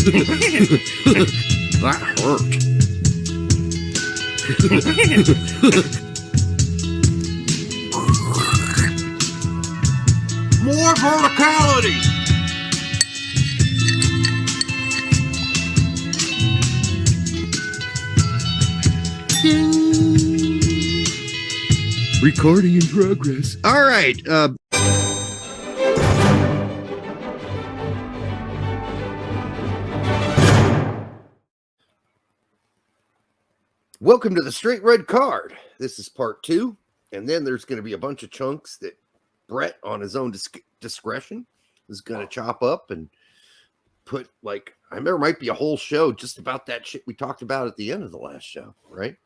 That hurt. More verticality. Recording in progress. All right. Welcome to the Straight Red Card. This is part 2, and then there's going to be a bunch of chunks that Brett, on his own discretion, is going to chop up and put, like, I remember there might be a whole show just about that shit we talked about at the end of the last show, right?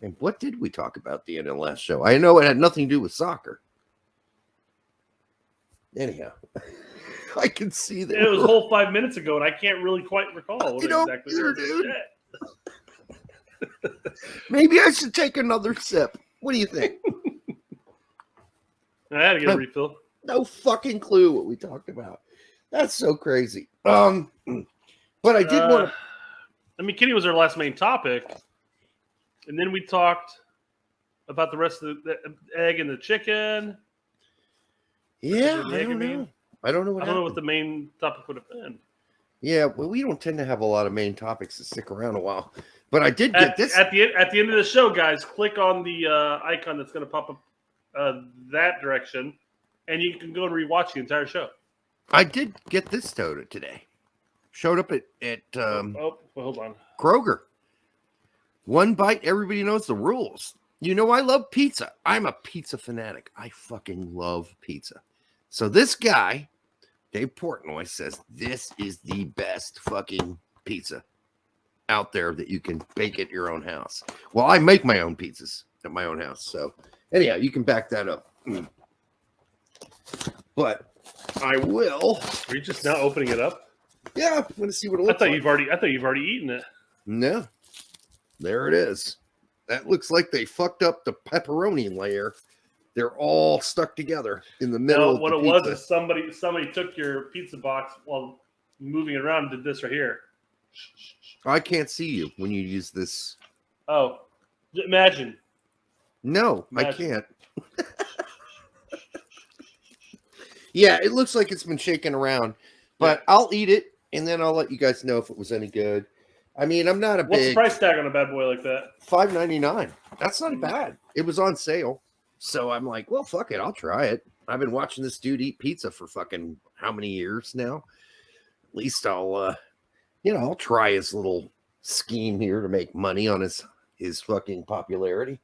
And what did we talk about at the end of the last show? I know it had nothing to do with soccer. Anyhow, I can see that. It was a whole 5 minutes ago, and I can't really quite recall what exactly either, dude. Maybe I should take another sip. What do you think? I had to get a refill. No fucking clue what we talked about. That's so crazy. But I did want to. I mean, Kitty was our last main topic. And then we talked about the rest of the egg and the chicken. Yeah, I don't know. I don't know what the main topic would have been. Yeah, well, we don't tend to have a lot of main topics that stick around a while. But I did get this. At the end of the show, guys, click on the icon that's going to pop up that direction, and you can go and rewatch the entire show. I did get this soda today. Showed up at hold on. Kroger. One bite, everybody knows the rules. You know I love pizza. I'm a pizza fanatic. I fucking love pizza. So this guy, Dave Portnoy, says this is the best fucking pizza out there that you can bake at your own house. Well, I make my own pizzas at my own house. So anyhow, you can back that up. But I will. Are you just now opening it up? Yeah, I'm going to see what it looks like. I thought you've already eaten it. No. There it is. That looks like they fucked up the pepperoni layer. They're all stuck together in the middle. No, what it was is somebody took your pizza box while moving it around and did this right here. I can't see you when you use this. Oh, imagine. No, I can't. Yeah, it looks like it's been shaken around, but yeah. I'll eat it and then I'll let you guys know if it was any good. I mean, I'm not a What's the price tag on a bad boy like that? $5.99. That's not bad. It was on sale. So I'm like, well, fuck it. I'll try it. I've been watching this dude eat pizza for fucking how many years now? At least I'll, I'll try his little scheme here to make money on his fucking popularity.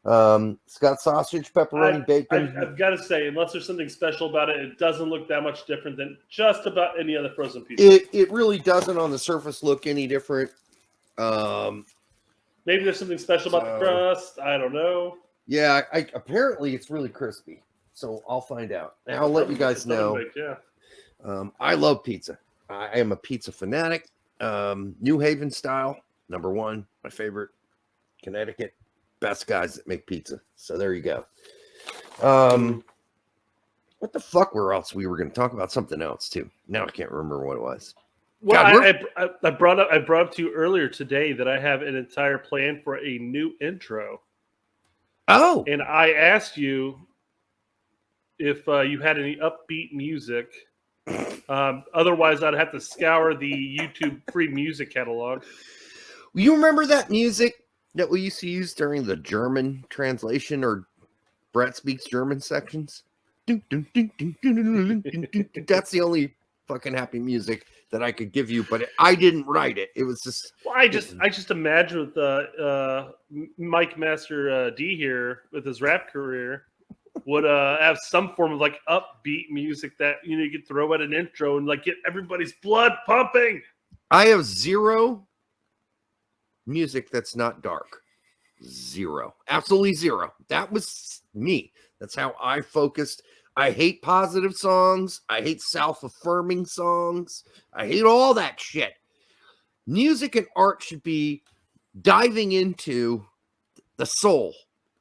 It's got sausage, pepperoni, bacon. I've got to say, unless there's something special about it, it doesn't look that much different than just about any other frozen pizza. It really doesn't on the surface look any different. Maybe there's something special about the crust. I don't know. Yeah, apparently it's really crispy. So I'll find out. And I'll let you guys know. I love pizza. I am a pizza fanatic. New Haven style, #1, my favorite. Connecticut. Best guys that make pizza. So there you go. What the fuck were else? We were going to talk about something else too. Now I can't remember what it was. Well, God, I brought up to you earlier today that I have an entire plan for a new intro. Oh. And I asked you if you had any upbeat music. Otherwise, I'd have to scour the YouTube free music catalog. You remember that music that we used to use during the German translation or Brett Speaks German sections? That's the only fucking happy music that I could give you, but I didn't write it. It was just... Well, I just imagine with Mike Master D here with his rap career would have some form of like upbeat music that you could throw at an intro and like get everybody's blood pumping. I have zero music that's not dark. Zero. Absolutely zero. That was me. That's how I focused. I hate positive songs. I hate self-affirming songs. I hate all that shit. Music and art should be diving into the soul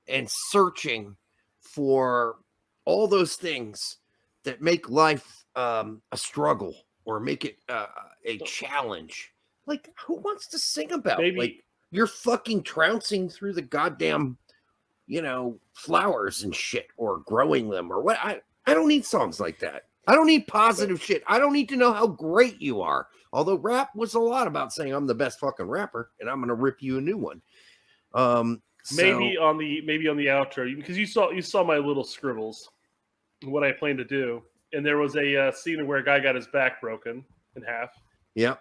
and searching for all those things that make life a struggle or make it a challenge. Like, who wants to sing about? Maybe Like, you're fucking trouncing through the goddamn, flowers and shit, or growing them, or what? I don't need songs like that. I don't need positive shit. I don't need to know how great you are. Although rap was a lot about saying I'm the best fucking rapper, and I'm gonna rip you a new one. maybe on the outro, because you saw my little scribbles, what I plan to do, and there was a scene where a guy got his back broken in half. Yeah.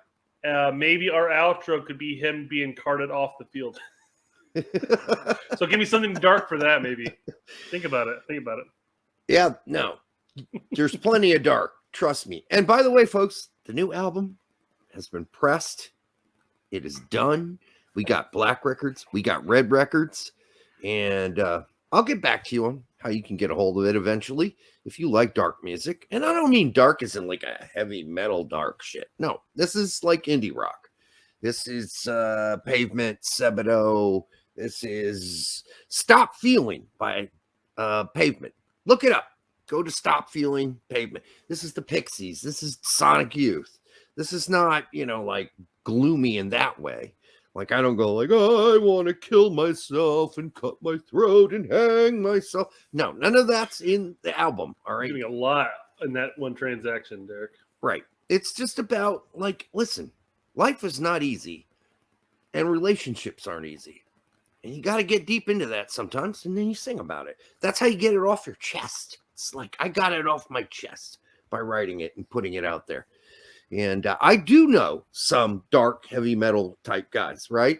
Maybe our outro could be him being carted off the field. So give me something dark for that, maybe. Think about it. Yeah, no. There's plenty of dark. Trust me. And by the way, folks, the new album has been pressed. It is done. We got black records. We got red records. And I'll get back to you on how you can get a hold of it eventually if you like dark music. And I don't mean dark as in like a heavy metal dark shit. No, this is like indie rock. This is Pavement, Sebado. This is Stop Feeling by Pavement. Look it up. Go to Stop Feeling, Pavement. This is the Pixies. This is Sonic Youth. This is not, like gloomy in that way. Like, I don't go like, oh, I want to kill myself and cut my throat and hang myself. No, none of that's in the album. All right. Doing a lot in that one transaction, Derek. Right. It's just about like, listen, life is not easy and relationships aren't easy. And you got to get deep into that sometimes, and then you sing about it. That's how you get it off your chest. It's like, I got it off my chest by writing it and putting it out there. And I do know some dark, heavy metal type guys, right?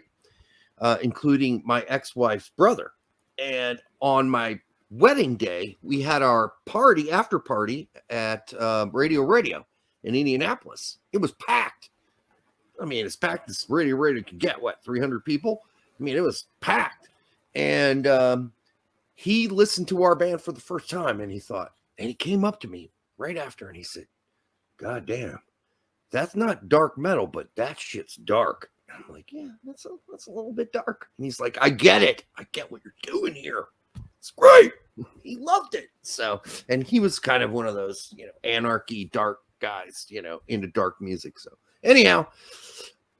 Including my ex-wife's brother. And on my wedding day, we had our after party at Radio in Indianapolis. It was packed. I mean, it's packed as Radio could get, 300 people? I mean, it was packed. And he listened to our band for the first time, and he came up to me right after, and he said, God damn, that's not dark metal, but that shit's dark. And I'm like, yeah, that's a little bit dark. And he's like, I get it. I get what you're doing here. It's great. He loved it. So, and he was kind of one of those, anarchy dark guys, into dark music. So anyhow,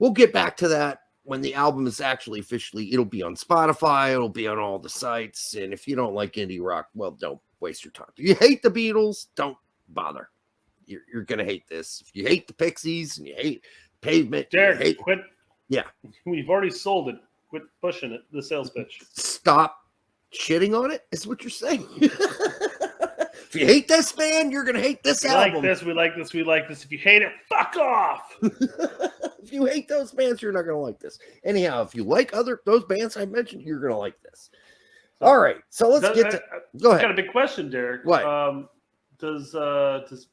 we'll get back to that. When the album is actually officially, it'll be on Spotify, it'll be on all the sites. And if you don't like indie rock, well, don't waste your time. If you hate the Beatles, don't bother. You're going to hate this. If you hate the Pixies and you hate Pavement, Derek, quit. Yeah. We've already sold it. Quit pushing it, the sales pitch. Stop shitting on it, is what you're saying. If you hate this band, you're going to hate this album. We like this. If you hate it, fuck off. If you hate those bands, you're not going to like this. Anyhow, if you like those bands I mentioned, you're going to like this. All right. So let's go ahead. I got a big question, Derek. What? Does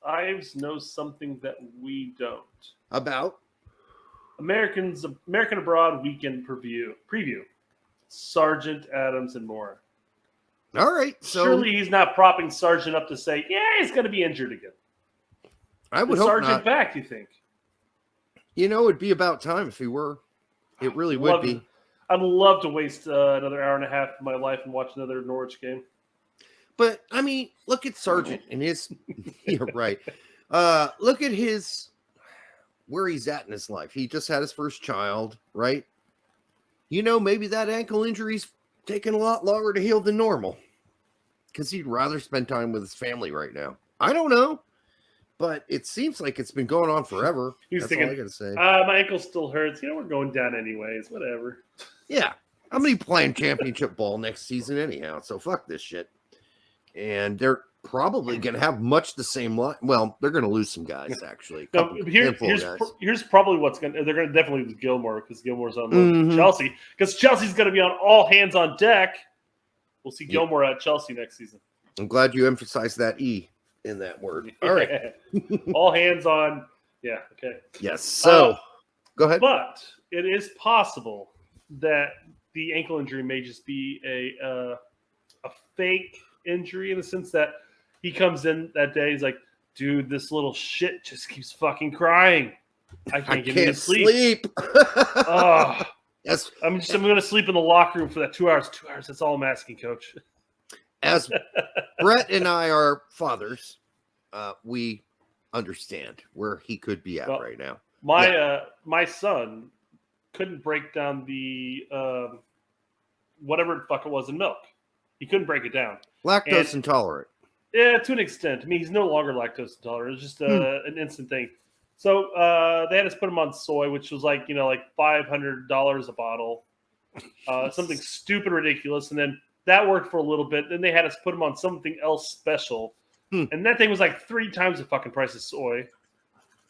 Ives know something that we don't? About? American Abroad Weekend Preview. Sergeant Adams and more. All right. So surely he's not propping Sergeant up to say, yeah, he's going to be injured again. I would hope Sergeant not. back, you think? It'd be about time if he were. It really would be. I'd love to waste another hour and a half of my life and watch another Norwich game. But, I mean, look at Sergeant and his... You're right. Look at where he's at in his life. He just had his first child, right? Maybe that ankle injury's taking a lot longer to heal than normal. Because he'd rather spend time with his family right now. I don't know. But it seems like it's been going on forever. He's That's thinking, all I gotta say. My ankle still hurts. We're going down anyways. Whatever. Yeah. I'm going to be playing championship ball next season anyhow. So fuck this shit. And they're probably going to have much the same line. Well, they're going to lose some guys, actually. Here's probably what's going to... They're going to definitely lose Gilmore because Gilmore's on Chelsea. Because Chelsea's going to be on all hands on deck. We'll see Gilmore at Chelsea next season. I'm glad you emphasized that E in that word. All right. All hands on... Yeah, okay. Yes. So, go ahead. But it is possible that the ankle injury may just be a fake injury in the sense that he comes in that day. He's like, dude, this little shit just keeps fucking crying. I can't get any sleep. Yes. I'm going to sleep in the locker room for that 2 hours. 2 hours. That's all I'm asking, Coach. As Brett and I are fathers, we understand where he could be at right now. My son couldn't break down the whatever the fuck it was in milk. He couldn't break it down. Lactose intolerant. Yeah, to an extent. I mean, he's no longer lactose intolerant. It was just an instant thing. So they had us put him on soy, which was like $500 a bottle, something stupid ridiculous. And then that worked for a little bit. Then they had us put him on something else special, and that thing was like 3 times the fucking price of soy.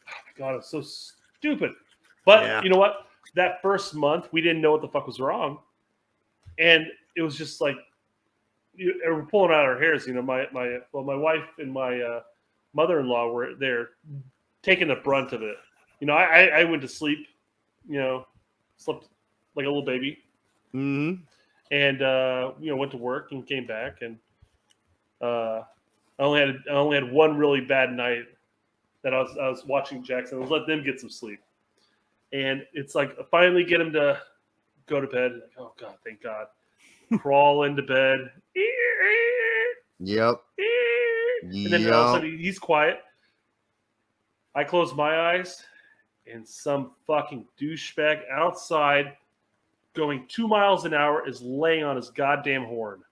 Oh my god, it was so stupid. But you know what? That first month, we didn't know what the fuck was wrong, and it was just like we're pulling out our hairs. My wife and my mother-in-law were there, taking the brunt of it. I went to sleep, slept like a little baby, and went to work and came back, and I only had one really bad night that I was watching Jackson. I was letting them get some sleep, and it's like I finally get him to go to bed. Like, oh god, thank God! Crawl into bed. Yep. And then all of a sudden he's quiet. I close my eyes, and some fucking douchebag outside going 2 miles an hour is laying on his goddamn horn.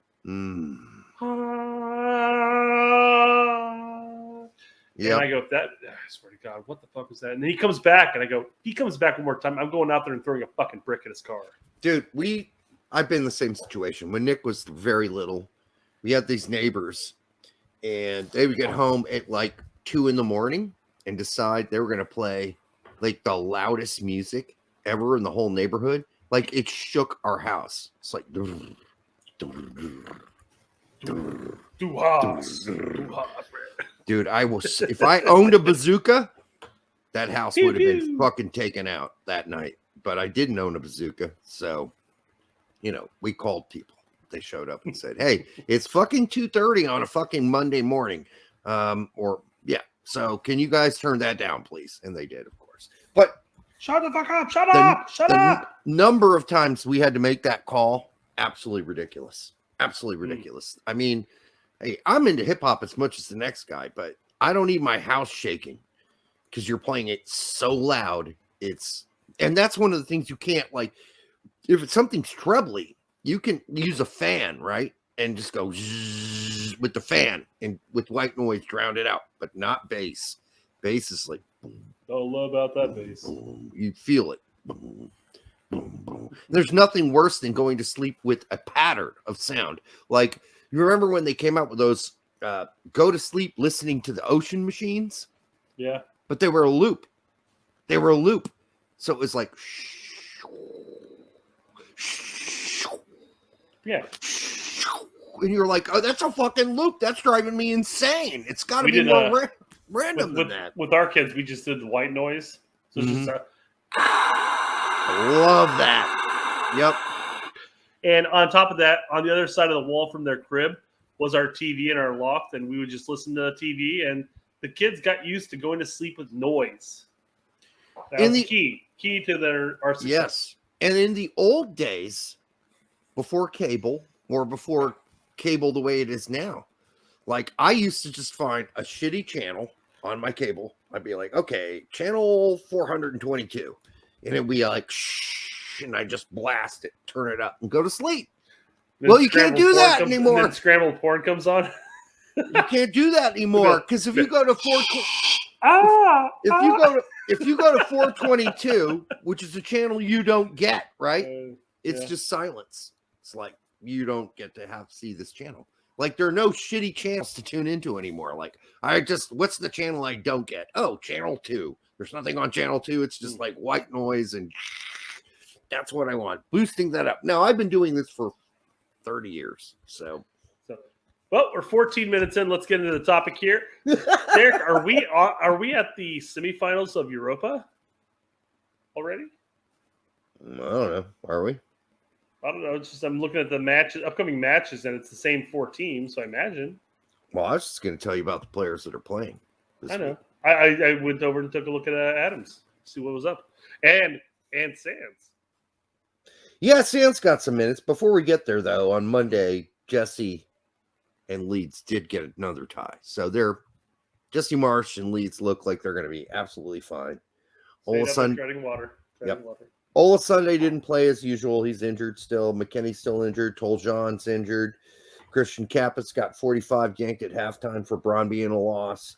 Yeah. And I go, I swear to God, what the fuck was that? And then he comes back, and I go, he comes back one more time. I'm going out there and throwing a fucking brick at his car. Dude, I've been in the same situation. When Nick was very little, we had these neighbors, and they would get home at like 2 a.m. and decide they were going to play like the loudest music ever in the whole neighborhood. Like it shook our house. It's like, dude, if I owned a bazooka, that house would have been fucking taken out that night. But I didn't own a bazooka. So, we called people. They showed up and said, hey, it's fucking 2:30 on a fucking Monday morning. So can you guys turn that down, please? And they did, of course. But shut the fuck up. Shut up. Number of times we had to make that call, absolutely ridiculous. Absolutely ridiculous. I mean, hey, I'm into hip hop as much as the next guy, but I don't need my house shaking because you're playing it so loud. And that's one of the things you can't, like, if it's something's trebly, you can use a fan, right? And just go zzz with the fan and with white noise, drown it out, but not bass. Bass is like, boom, don't know about that bass. Boom, you feel it. Boom, boom, boom. There's nothing worse than going to sleep with a pattern of sound. Like, you remember when they came out with those go to sleep listening to the ocean machines? Yeah. But they were a loop. So it was like, yeah. And you're like, oh, that's a fucking loop. That's driving me insane. It's got to be more random than that. With our kids, we just did the white noise. So it's just I love that. Yep. And on top of that, on the other side of the wall from their crib was our TV in our loft, and we would just listen to the TV, and the kids got used to going to sleep with noise. That was the key to our success. Yes. And in the old days, before cable, or before cable the way it is now, like I used to just find a shitty channel on my cable. I'd be like, okay, channel 422. And it'd be like, shh, and I just blast it, turn it up, and go to sleep. Well, you can't do that anymore. And then scrambled porn comes on. You can't do that anymore because if you go to if you go to 422, which is a channel you don't get, right? It's just silence. It's like you don't get to see this channel. Like there are no shitty channels to tune into anymore. Like what's the channel I don't get? Oh, channel 2. There's nothing on channel 2. It's just like white noise, and that's what I want. Boosting that up. Now I've been doing this for 30 years, so. Well, we're 14 minutes in. Let's get into the topic here. Derek, are we at the semifinals of Europa already? I don't know. Are we? I don't know. It's just I'm looking at the upcoming matches, and it's the same 4 teams. So I imagine. Well, I was just going to tell you about the players that are playing. I know. I went over and took a look at Adams, see what was up, and Sands. Yeah, Sands got some minutes. Before we get there, though, on Monday, Jesse and Leeds did get another tie, so they're Jesse Marsh and Leeds look like they're going to be absolutely fine. Treading water. Ola Sunday didn't play as usual. He's injured still. McKinney's still injured. Toljan's injured. Christian Kappas got 45 yanked at halftime for Braun being a loss.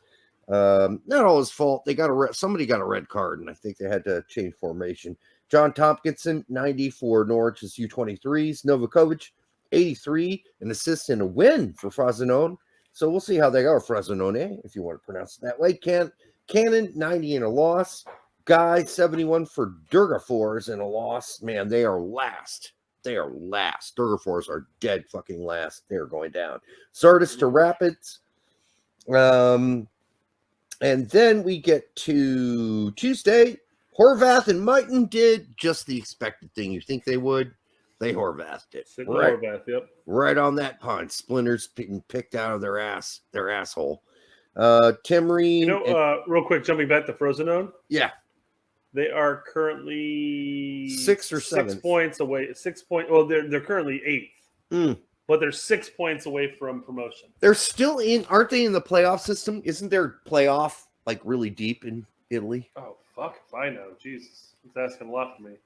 Not all his fault. They got somebody got a red card, and I think they had to change formation. John Tompkinson, 90 for Norwich's U23s. Novakovic, 83, an assist and a win for Frosinone. So we'll see how they go. Frosinone, if you want to pronounce it that way. Cannon, 90 and a loss. Guy, 71 for Durgafors and a loss. Man, they are last. They are last. Durgafors are dead fucking last. They're going down. Sardis to Rapids. And then we get to Tuesday. Horvath and Mighton did just the expected thing you think they would. They Horvathed it. Horvath, yep. Right on that punch. Splinters being picked out of their asshole. Tim Ream. Real quick, jumping back to Frosinone. Yeah. They are currently 6 or 7 points away. 6 points. Well, they're currently 8th, but they're 6 points away from promotion. They're still aren't they in the playoff system? Isn't their playoff like really deep in Italy? Oh fuck if I know. Jesus, he's asking a lot from me.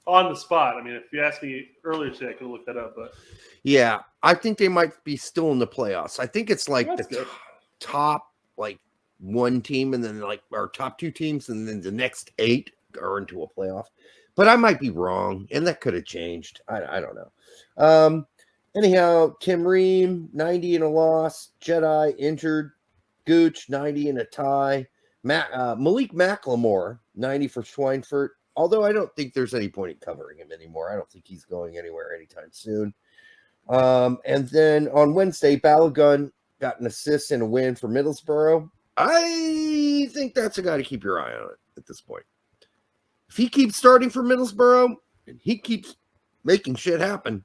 On the spot. I mean, if you asked me earlier today, I could have looked that up. But yeah, I think they might be still in the playoffs. I think it's like the top like one team, and then like our top 2 teams, and then the next 8 are into a playoff. But I might be wrong, and that could have changed. I don't know. Anyhow, Tim Ream, 90 and a loss. Jedi injured. Gooch, 90 and a tie. Malik McLemore, 90 for Schweinfurt. Although I don't think there's any point in covering him anymore. I don't think he's going anywhere anytime soon. And then on Wednesday, Balogun got an assist and a win for Middlesbrough. I think that's a guy to keep your eye on at this point. If he keeps starting for Middlesbrough and he keeps making shit happen,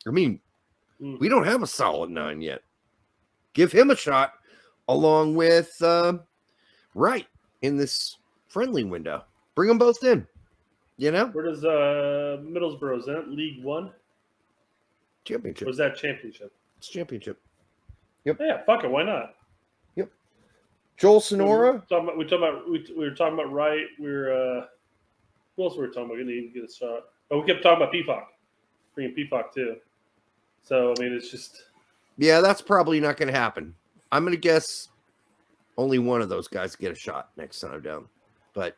I mean, we don't have a solid 9 yet. Give him a shot along with Wright in this friendly window. Bring them both in. You know? Where does Middlesbrough, is that League One? Championship. Or is that Championship? It's Championship. Yep. Yeah, fuck it. Why not? Yep. Joel Sonora. We were talking about Wright. Who else were we talking about? We didn't even get a shot. Oh, we kept talking about PFOC. Bringing PFOC too. So, I mean, it's just. Yeah, that's probably not going to happen. I'm going to guess only one of those guys get a shot next time down. But,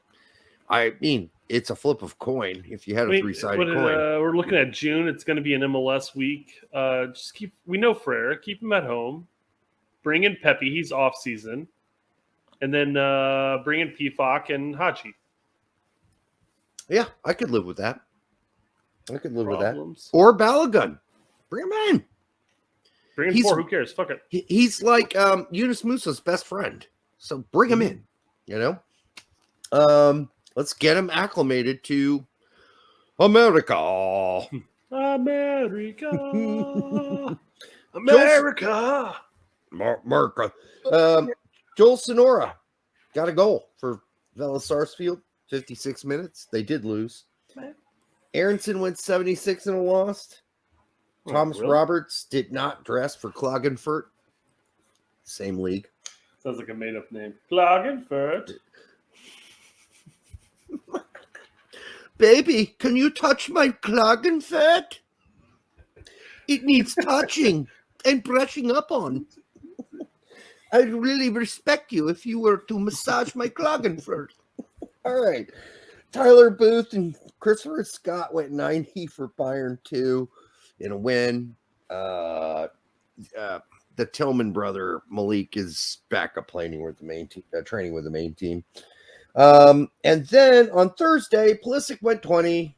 I mean, it's a flip of coin if you had a three-sided coin. We're looking at June. It's going to be an MLS week. We know Frere. Keep him at home. Bring in Pepe. He's off season. And then bring in PFOC and Hachi. Yeah, I could live with that. With that. Or Balogun. Bring him in. Bring in 4. Who cares? Fuck it. He's like Yunus Musa's best friend. So bring him in. You know? Let's get him acclimated to America. America. America. Joel Sonora got a goal for Vela Sarsfield. 56 minutes. They did lose. Aronson went 76 and a loss. Thomas Roberts did not dress for Klagenfurt. Same league. Sounds like a made-up name. Klagenfurt. Baby, can you touch my Klagenfurt? It needs touching and brushing up on. I'd really respect you if you were to massage my Klagenfurt. All right. Tyler Booth and Christopher Scott went 90 for Bayern 2 in a win. The Tillman brother, Malik, is back up playing with the main team, training with the main team. And then on Thursday, Pulisic went 20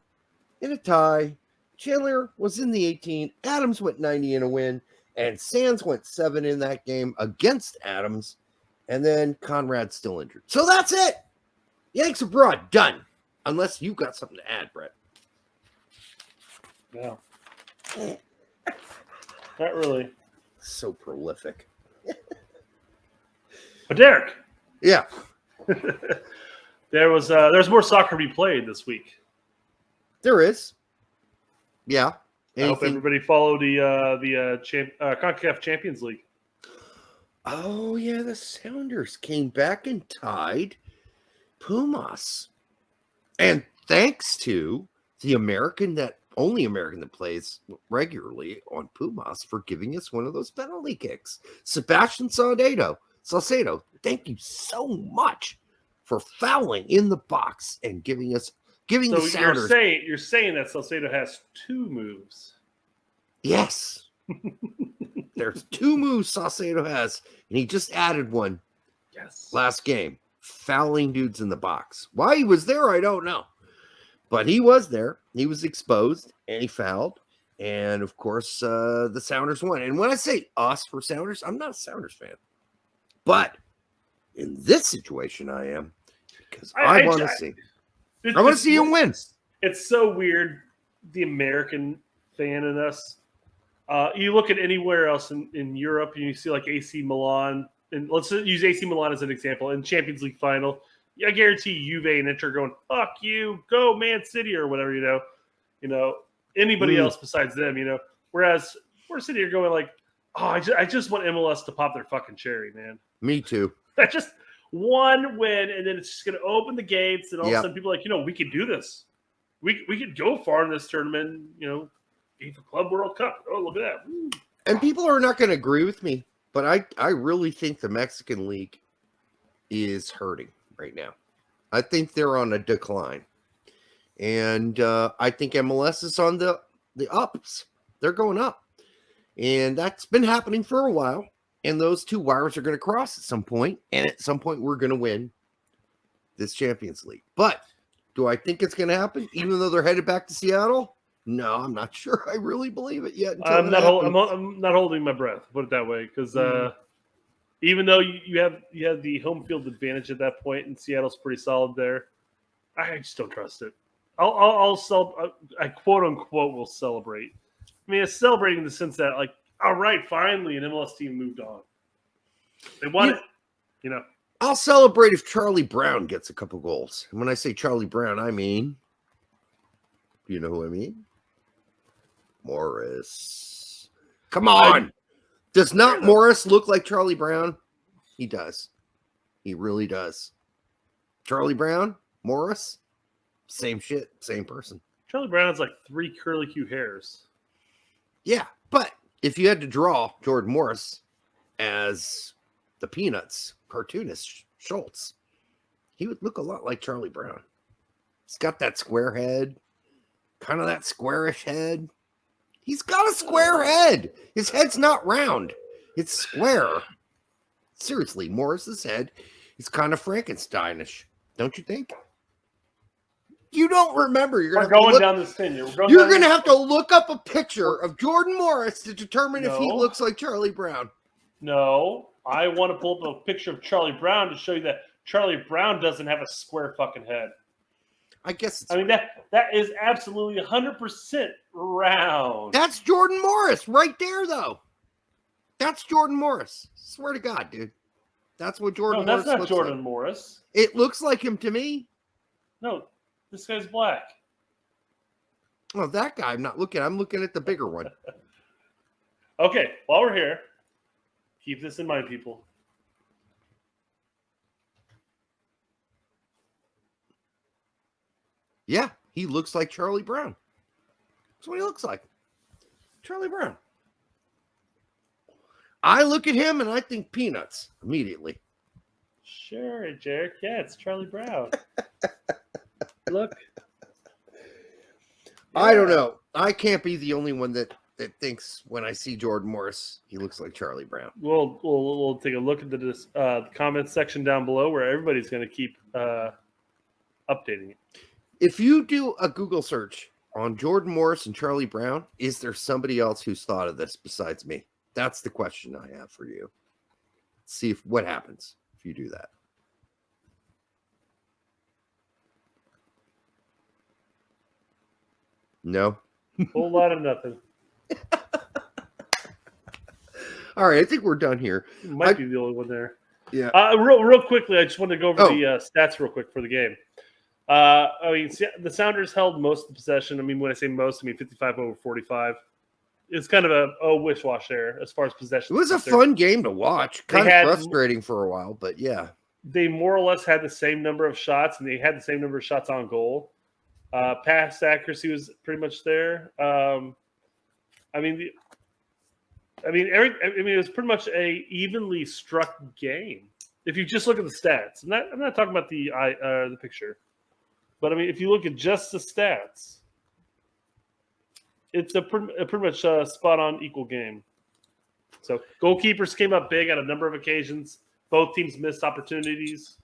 in a tie. Chandler was in the 18. Adams went 90 in a win. And Sands went 7 in that game against Adams. And then Conrad's still injured. So that's it. Yanks abroad, done. Unless you've got something to add, Brett. No. Not really. So prolific. But Derek. Yeah. There's more soccer to be played this week. There is. Yeah. I hope everybody followed the CONCACAF Champions League. Oh, yeah, the Sounders came back and tied Pumas. And thanks to the only American that plays regularly on Pumas for giving us one of those penalty kicks. Sebastian Salcedo, thank you so much for fouling in the box and giving the Sounders. You're saying that Salcedo has 2 moves. Yes. There's 2 moves Salcedo has, and he just added one last game. Fouling dudes in the box. Why he was there, I don't know. But he was there. He was exposed, and he fouled. And, of course, the Sounders won. And when I say us for Sounders, I'm not a Sounders fan. But in this situation, I am. Because I want to see. I want to see him win. It's so weird, the American fan in us. You look at anywhere else in Europe, and you see like AC Milan. And let's use AC Milan as an example. In Champions League final, I guarantee Juve and Inter going, fuck you, go Man City or whatever, anybody else besides them, Whereas we're sitting here going like, oh, I just want MLS to pop their fucking cherry, man. Me too. That's just one win, and then it's just going to open the gates, and all of a sudden people are like, we could do this. We could go far in this tournament, FIFA Club World Cup. Oh, look at that. Woo. And people are not going to agree with me, but I really think the Mexican League is hurting right now. I think they're on a decline. And I think MLS is on the ups. They're going up. And that's been happening for a while. And those 2 wires are going to cross at some point. And at some point, we're going to win this Champions League. But do I think it's going to happen, even though they're headed back to Seattle? No, I'm not sure. I really believe it yet. I'm not holding my breath, put it that way, because even though you have the home field advantage at that point, and Seattle's pretty solid there, I just don't trust it. I quote unquote will celebrate. I mean, it's celebrating in the sense that, like, all right, finally an MLS team moved on. They won it, I'll celebrate if Charlie Brown gets a couple goals. And when I say Charlie Brown, I mean, you know who I mean? Morris. Come on. Does not Morris look like Charlie Brown? He does. He really does. Charlie Brown, Morris, same shit, same person. Charlie Brown has like 3 curly Q hairs. Yeah, but if you had to draw Jordan Morris as the Peanuts cartoonist Schultz, he would look a lot like Charlie Brown. He's got that square head, kind of that squarish head. He's got a square head. His head's not round. It's square. Seriously, Morris's head is kind of Frankensteinish. Don't you think? You don't remember. We're going down this thing. You're going to have to look up a picture of Jordan Morris to determine if he looks like Charlie Brown. No, I want to pull up a picture of Charlie Brown to show you that Charlie Brown doesn't have a square fucking head. I guess. That is absolutely 100% round. That's Jordan Morris right there, though. That's Jordan Morris. Swear to God, dude. That's what Jordan Morris looks like. No, that's not Jordan Morris. It looks like him to me. No, this guy's black. Oh, that guy. I'm not looking. I'm looking at the bigger one. Okay, while we're here, keep this in mind, people. Yeah, he looks like Charlie Brown. That's what he looks like. Charlie Brown. I look at him and I think Peanuts immediately. Sure, Jarek. Yeah, it's Charlie Brown. Look. I don't know. I can't be the only one that thinks when I see Jordan Morris, he looks like Charlie Brown. We'll take a look at the comments section down below where everybody's going to keep updating it. If you do a Google search on Jordan Morris and Charlie Brown, is there somebody else who's thought of this besides me? That's the question I have for you. See what happens if you do that. No? Whole lot of nothing. All right, I think we're done here. Might be the only one there. Yeah. Real quickly, I just want to go over the stats real quick for the game. The Sounders held most of the possession. I mean, when I say most, I mean 55 over 45. it's kind of a wish-wash there as far as possession. It was a fun game to watch. Kind of frustrating for a while, but yeah. They more or less had the same number of shots, and they had the same number of shots on goal. Pass accuracy was pretty much there. It was pretty much a evenly struck game. If you just look at the stats, I'm not talking about the picture, but I mean, if you look at just the stats, it's a pretty much spot on equal game. So goalkeepers came up big on a number of occasions. Both teams missed opportunities.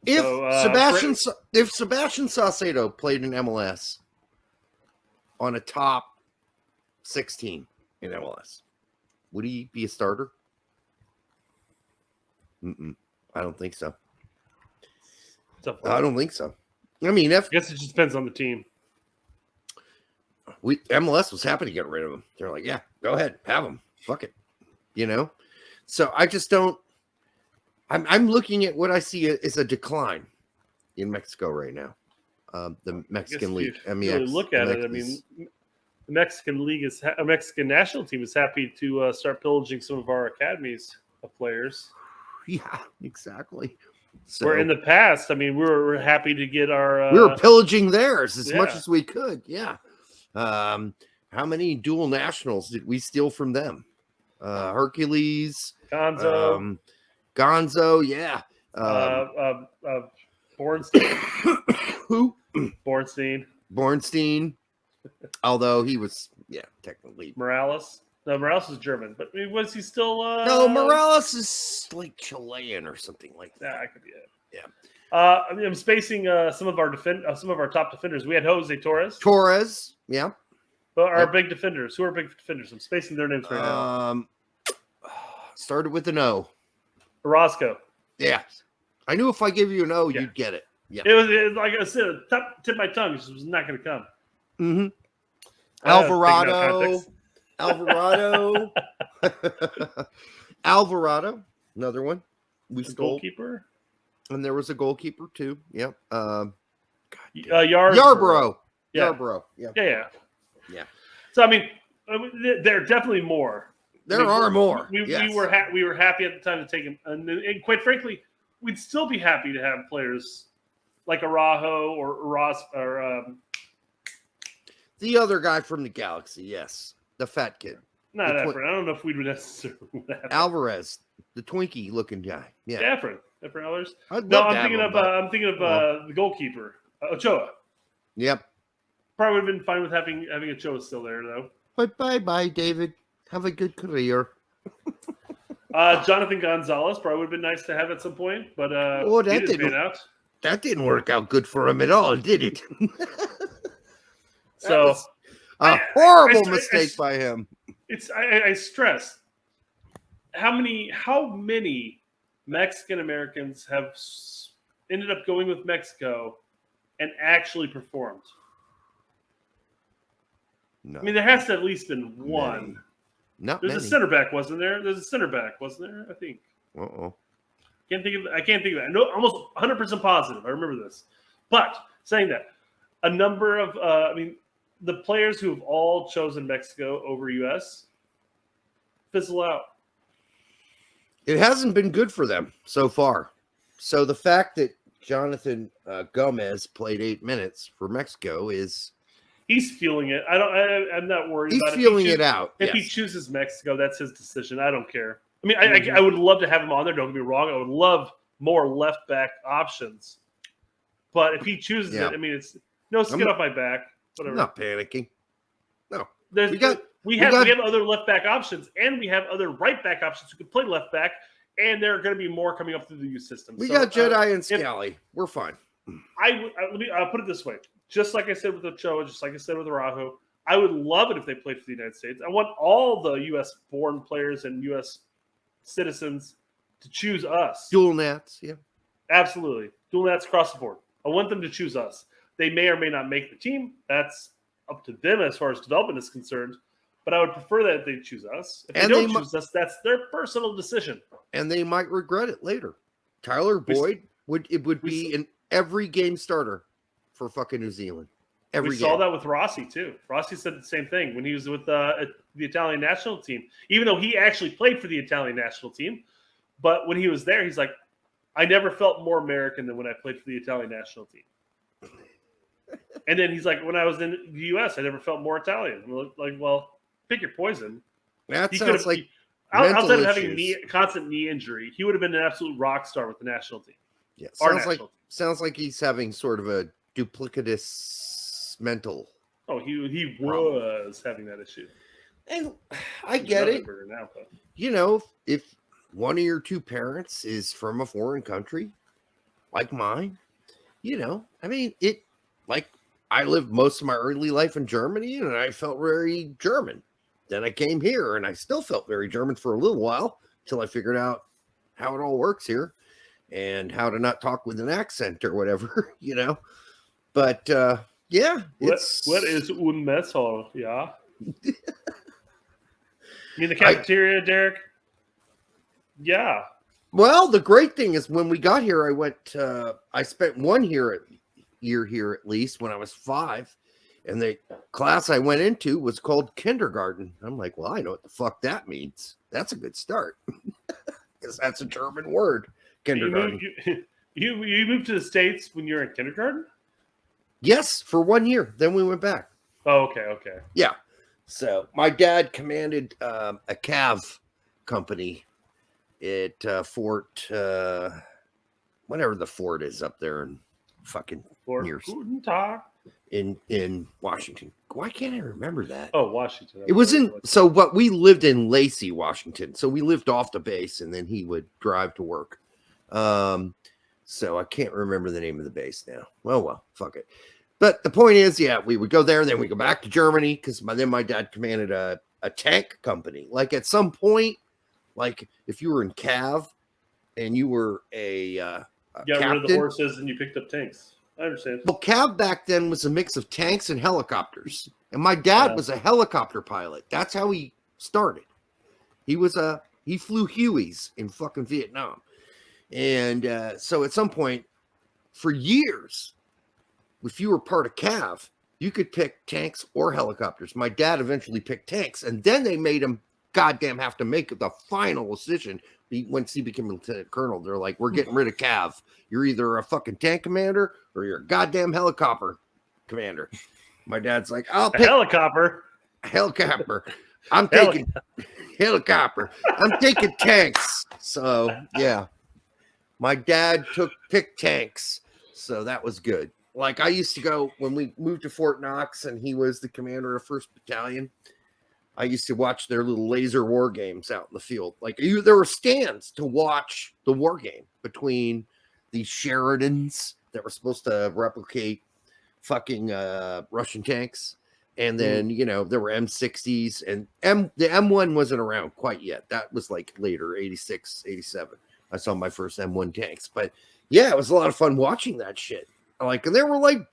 If Sebastian Saucedo played in MLS on a top 16 in MLS, would he be a starter? I don't think so. I don't think so. I mean, I guess it just depends on the team. MLS was happy to get rid of him. They're like, yeah, go ahead, have him. Fuck it. So I just don't. I'm looking at what I see is a decline in Mexico right now. The Mexican League. Really look at it. I mean, the Mexican League a Mexican national team is happy to start pillaging some of our academies of players. Yeah, exactly. So, where in the past, I mean, we were happy to get our. We were pillaging theirs as much as we could. Yeah. How many dual nationals did we steal from them? Hercules, Gonzo, yeah. Bornstein. Who? Bornstein. Although he was, technically. Morales. No, Morales is German, but was he still? No, Morales is like Chilean or something like that. Yeah, that could be it. Yeah. I'm spacing some of our top defenders. We had Jose Torres. Yeah. But our big defenders. Who are big defenders? I'm spacing their names right now. Started with an O. Orozco. Yeah. I knew if I give you an O, you'd get it. Yeah. It was like I said, tip of my tongue. It was not going to come. Mm-hmm. Alvarado. Another one. We stole. Goalkeeper. And there was a goalkeeper too. Yeah. Yarborough. Yarborough. Yeah. So I mean, there are definitely more. There are more. We were happy at the time to take him, and quite frankly, we'd still be happy to have players like Araujo or Ross or the other guy from the Galaxy. Yes, the fat kid. Not Efren. I don't know if we'd necessarily Alvarez, the Twinkie looking guy. Yeah, Efren Alvarez. No, I'm thinking of the goalkeeper, Ochoa. Yep. Probably would have been fine with having Ochoa still there though. But bye, David. Have a good career. Jonathan Gonzalez probably would have been nice to have at some point, but that didn't work out good for him at all, did it? So a horrible mistake by him. I stress how many Mexican Americans have ended up going with Mexico and actually performed. No. I mean, there has to at least been one. Not There's many. a center back, wasn't there? There's a center back, wasn't there? I think. Uh-oh. I can't think of that. No, almost 100% positive. I remember this. But saying that, a number of, the players who have all chosen Mexico over U.S. fizzle out. It hasn't been good for them so far. So the fact that Jonathan Gomez played 8 minutes for Mexico is... He's feeling it. I'm not worried about it. He's feeling it out. If he chooses Mexico, that's his decision. I don't care. I mean, I would love to have him on there. Don't get me wrong. I would love more left back options. But if he chooses it, I mean, it's no skin off my back. Whatever. I'm not panicking. No. We have other left back options, and we have other right back options who can play left back, and there are going to be more coming up through the youth system. We got Jedi and Scally. We're fine. I'll put it this way. Just like I said with Ochoa, just like I said with Araujo, I would love it if they played for the United States. I want all the U.S.-born players and U.S. citizens to choose us. Dual Nats, yeah. Absolutely. Dual Nats across the board. I want them to choose us. They may or may not make the team. That's up to them as far as development is concerned. But I would prefer that they choose us. If they don't choose us, that's their personal decision. And they might regret it later. Tyler Boyd would be an every game starter for fucking New Zealand. every saw game. that with Rossi too. Rossi said the same thing when he was with the Italian national team. Even though he actually played for the Italian national team, but when he was there, he's like, I never felt more American than when I played for the Italian national team. And then he's like, when I was in the U.S., I never felt more Italian. I'm like, well, pick your poison. That He sounds like outside of mental having issues. constant knee injury, he would have been an absolute rock star with the national team. Yeah, Our national team. sounds like he's having sort of a duplicitous mental. Oh, he problem. was having that issue. And I He's get another it. burger now, but You know, if one of your two parents is from a foreign country, like mine, you know, I mean, it like I lived most of my early life in Germany and I felt very German. Then I came here and I still felt very German for a little while until I figured out how it all works here and how to not talk with an accent or whatever, you know. But yeah, what is un Messer? Yeah. You mean the cafeteria, Derek? Yeah. Well, the great thing is when we got here, I spent 1 year here at least when I was 5. And the class I went into was called kindergarten. I'm like, well, I know what the fuck that means. That's a good start. Because that's a German word, kindergarten. You moved to the States when you were in kindergarten? Yes, for 1 year. Then we went back. Oh, okay. Yeah. So my dad commanded a CAV company at Fort, whatever the fort is up there in fucking near Guten Tag. in Washington. Why can't I remember that? Oh, Washington. It was in what we lived in Lacey, Washington. So we lived off the base, and then he would drive to work. So I can't remember the name of the base now. Well, fuck it. But the point is, yeah, we would go there, and then we go back to Germany because then my dad commanded a tank company. Like at some point, like if you were in CAV and you were a got captain, rid of the horses and you picked up tanks. I understand. Well, CAV back then was a mix of tanks and helicopters, and my dad was a helicopter pilot. That's how he started. He flew Hueys in fucking Vietnam, and so at some point, for years, if you were part of CAV, you could pick tanks or helicopters. My dad eventually picked tanks, and then they made him goddamn have to make the final decision. Once he became a lieutenant colonel, they're like, we're getting rid of CAV. You're either a fucking tank commander or you're a goddamn helicopter commander. My dad's like, I'll pick helicopter. I'm taking helicopter. I'm taking tanks. So yeah, my dad picked tanks. So that was good. Like I used to go when we moved to Fort Knox and he was the commander of 1st Battalion. I used to watch their little laser war games out in the field. Like there were stands to watch the war game between these Sheridans that were supposed to replicate fucking Russian tanks. And then, you know, there were M60s and the M1 wasn't around quite yet. That was like later, 86, 87. I saw my first M1 tanks. But yeah, it was a lot of fun watching that shit. Like, and they were like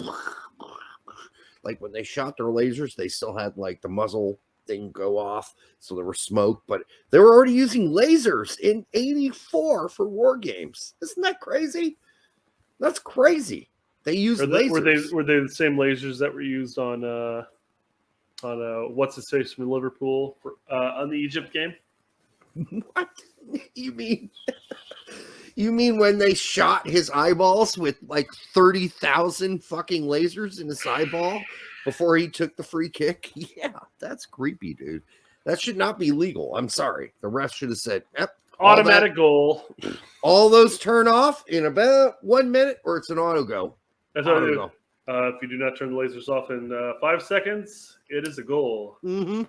when they shot their lasers, they still had like the muzzle thing go off, so there was smoke, but they were already using lasers in 84 for war games. Isn't that crazy? That's crazy. They used lasers. Were they the same lasers that were used on what's his face from Liverpool on the Egypt game? What you mean? You mean when they shot his eyeballs with like 30,000 fucking lasers in his eyeball before he took the free kick? Yeah, that's creepy, dude. That should not be legal. I'm sorry. The ref should have said, yep, automatic goal. All those turn off in about 1 minute, or it's an auto go. That's auto go. If you do not turn the lasers off in 5 seconds, it is a goal. Mm-hmm.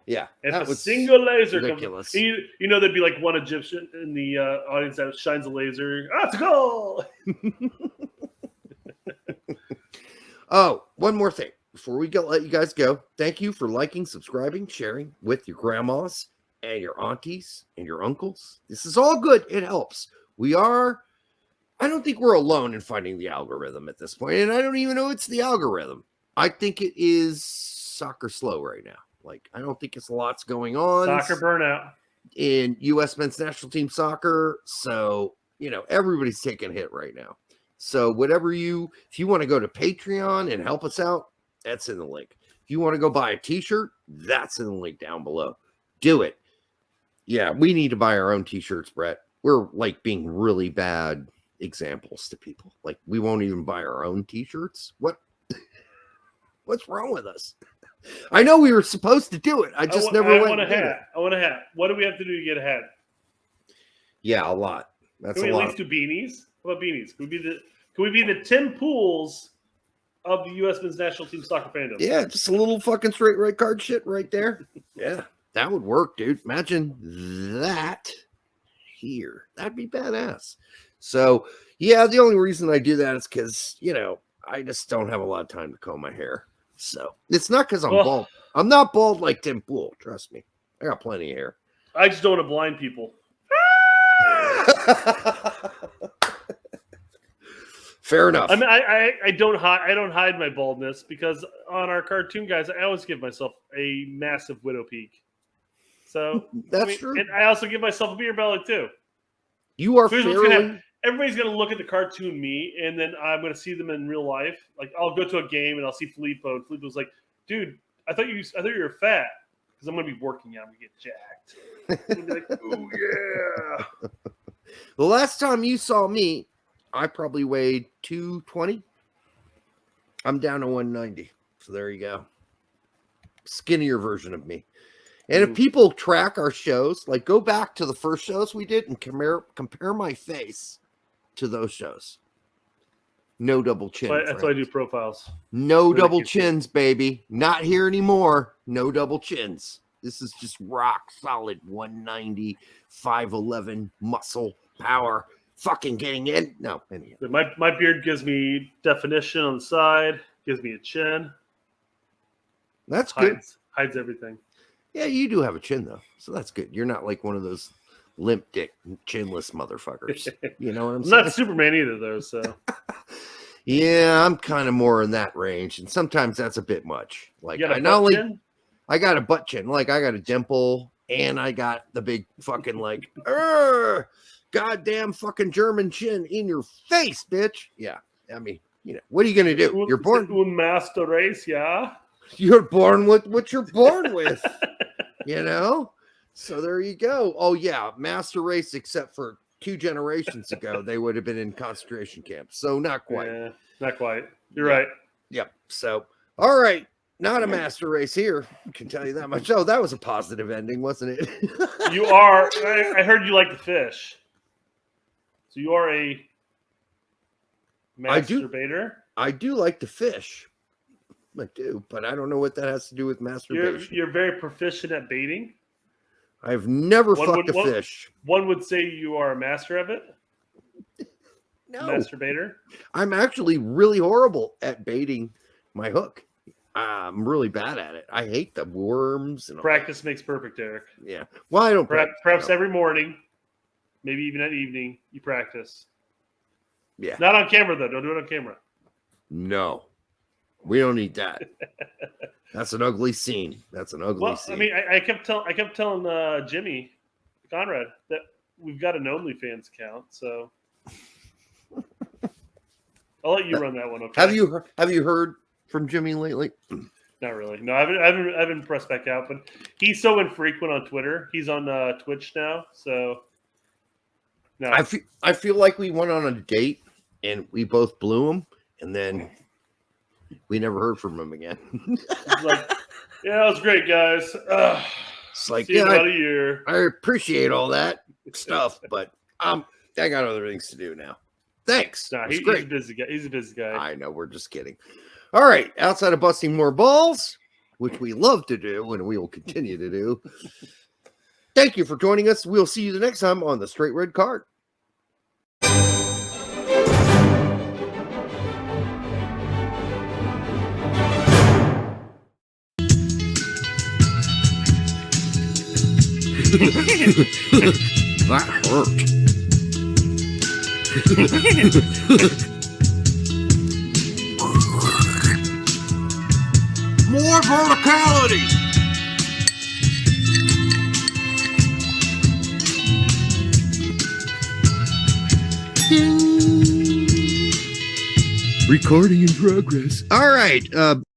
Yeah, if a single laser ridiculous. Comes, you know, there'd be like one Egyptian in the audience that shines a laser. It's a goal. Oh, one more thing before we let you guys go. Thank you for liking, subscribing, sharing with your grandmas and your aunties and your uncles. This is all good. It helps. I don't think we're alone in finding the algorithm at this point, and I don't even know it's the algorithm. I think it is soccer slow right now. Like, I don't think it's lots going on. Soccer burnout. In U.S. men's national team soccer. So, you know, everybody's taking a hit right now. So if you want to go to Patreon and help us out, that's in the link. If you want to go buy a t-shirt, that's in the link down below. Do it. Yeah, we need to buy our own t-shirts, Brett. We're like being really bad examples to people. Like, we won't even buy our own t-shirts. What's wrong with us? I know we were supposed to do it. I want a hat. I want a hat. What do we have to do to get a hat? Yeah, a lot. That's Can we a lot. at least do beanies? How about beanies? Can we be the Tim Pools of the U.S. men's national team soccer fandom? Yeah, just a little fucking straight red card shit right there. Yeah, that would work, dude. Imagine that here. That'd be badass. So, yeah, the only reason I do that is because, I just don't have a lot of time to comb my hair. So, it's not because I'm bald. I'm not bald like Tim Pool. Trust me. I got plenty of hair. I just don't want to blind people. Fair enough. I mean, I don't hide my baldness because on our cartoon guys, I always give myself a massive widow peak. So that's true. And I also give myself a beer belly too. You are everybody's gonna look at the cartoon me, and then I'm gonna see them in real life. Like, I'll go to a game and I'll see Filippo, and Filippo's like, "Dude, I thought you were fat because I'm gonna be working out. I'm gonna get jacked." I'm gonna be like, "Oh yeah." The last time you saw me, I probably weighed 220. I'm down to 190. So there you go. Skinnier version of me. And if people track our shows, like, go back to the first shows we did and compare my face to those shows. No double chin. That's why I do profiles. No double chins, baby. Not here anymore. No double chins. This is just rock solid 190, 5'11 muscle power. Fucking getting in. No, anyhow. My beard gives me definition on the side, gives me a chin. That's good. Hides everything. Yeah, you do have a chin, though. So that's good. You're not like one of those limp dick, chinless motherfuckers. You know what I'm saying? Not Superman either, though. So yeah, I'm kind of more in that range. And sometimes that's a bit much. Like, I got a butt chin. Like, I got a dimple and I got the big fucking, like, goddamn fucking German chin in your face, bitch. Yeah. I mean, what are you going to do? You're born. Un master race, yeah. You're born with what you're born with, So there you go. Oh, yeah. Master race, except for 2 generations ago, they would have been in concentration camps. So not quite. Yeah, not quite. You're right. Yep. So, all right. Not a master race here. I can tell you that much. Oh, that was a positive ending, wasn't it? You are. I heard you like to fish. So you are a masturbator? I do like to fish. I do, but I don't know what that has to do with masturbation. You're very proficient at baiting. I've never fucked a fish. One would say you are a master of it. No. Masturbator. I'm actually really horrible at baiting my hook. I'm really bad at it. I hate the worms. And practice makes perfect, Eric. Yeah. Well, I don't perhaps every morning, maybe even at evening, you practice. Yeah. Not on camera, though. Don't do it on camera. No. We don't need that. That's an ugly scene. Scene. I mean, I kept telling Jimmy Conrad that we've got an OnlyFans account, so I'll let you run that one. Okay. Have you heard from Jimmy lately? Not really. No, I haven't pressed back out, but he's so infrequent on Twitter. He's on Twitch now, so no. I feel like we went on a date and we both blew him, and then we never heard from him again. He's like, yeah, it was great, guys. It's like, see you in about a year. I appreciate all that stuff, but I got other things to do now. Thanks. Nah, he's a busy guy. He's a busy guy. I know. We're just kidding. All right. Outside of busting more balls, which we love to do and we will continue to do, thank you for joining us. We'll see you the next time on the Straight Red Card. That hurt. More verticality. Ding. Recording in progress. All right.